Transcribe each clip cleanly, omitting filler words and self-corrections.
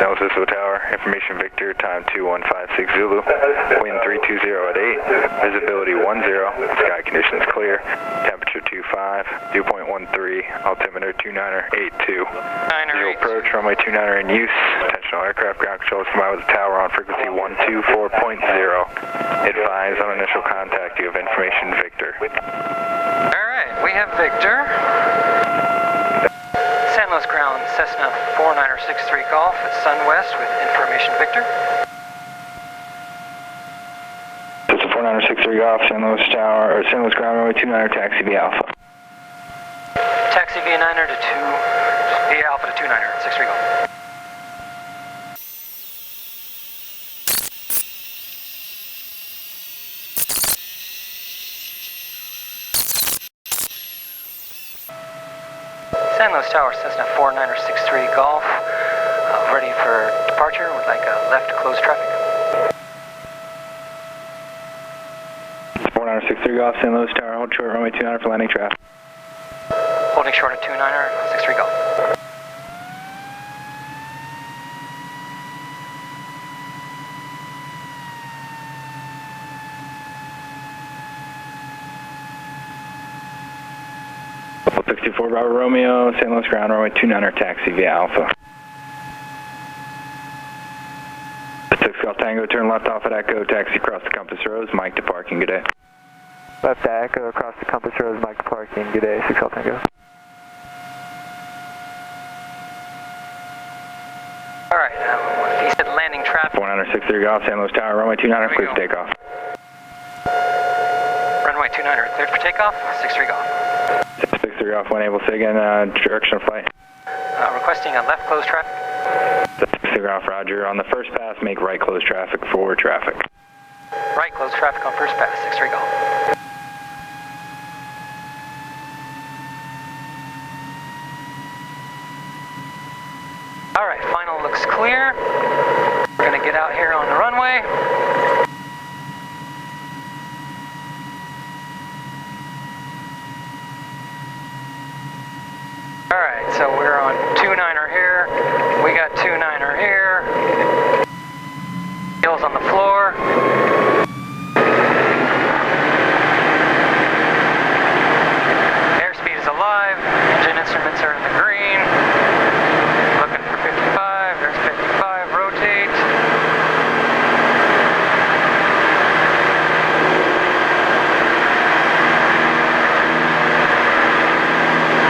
Analysis of the tower, information Victor, time 2156 Zulu, wind 320 at 8, visibility 10, sky conditions clear, temperature 25, dew point 13, altimeter 2982. Visual approach, runway 29 in use, attention all aircraft, ground control is combined with the tower on frequency 124.0. Advise on initial contact, you have information Victor. Alright, we have Victor. San Luis ground, Cessna 4963 Golf at Sunwest with information Victor. Cessna 4963 Golf, San Luis Tower, or San Luis ground, runway 29 taxi via Alpha. Taxi via 9er to 2, via Alpha to 29er at 63 Golf. San Luis Tower, Cessna 4963 Golf, ready for departure, would like a left to close traffic. 4963 Golf, San Luis Tower, hold short, runway 29 for landing traffic. Holding short at 29er, 63 Golf. Level 64 Bravo Romeo, San Luis ground, runway 29er taxi via Alpha. 6 Golf Tango, turn left off at Echo, taxi across the compass rose, Mike to parking, good day. Left to Echo, across the compass rose, Mike to parking, good day, 6 Golf Tango. Alright, he said landing traffic. 4963 Golf, San Luis Tower, runway 29er, clear for takeoff. Runway 29er, cleared for takeoff, 63 Golf. 63 Golf, when able, say again, direction of flight. Requesting a left close traffic. 63 Golf, roger. On the first pass, make right close traffic for traffic. Right close traffic on first pass, 63 Golf. Alright, final looks clear. We're going to get out here on the runway. Alright, so we're on 29er here. We got 29er here. Wheels on the floor. Airspeed is alive. Engine instruments are in the green. Looking for 55. There's 55. Rotate.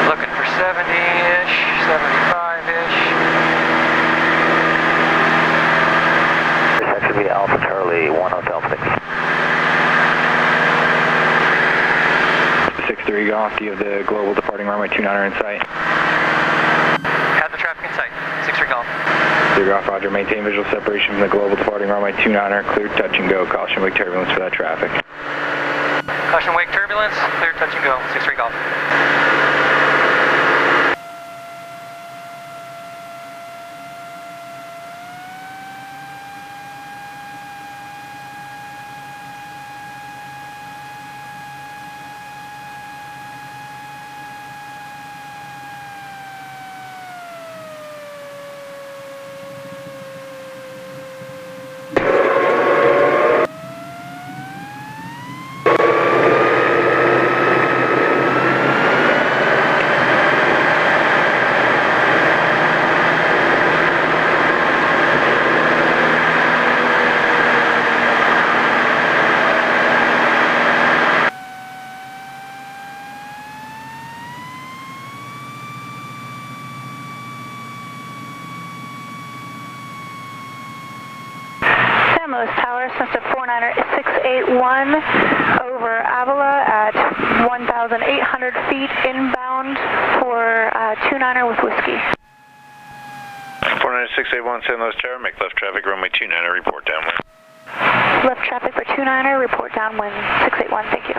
Looking for 70-ish, 75-ish. That should be Alpha Charlie 1 Hotel 6. 63 Golf, do you have the global departing runway 29er in sight? Have the traffic in sight. 63 Golf. 63 Golf, roger. Maintain visual separation from the global departing runway 29er. Clear touch and go. Caution wake turbulence for that traffic. Caution wake turbulence. Clear touch and go. 63 Golf. San Luis Tower, Cessna 49681 over Avila at 1,800 feet inbound for 29er with whiskey. 49681 San Luis Tower, make left traffic runway 29er, report downwind. Left traffic for 29er, report downwind 681, thank you.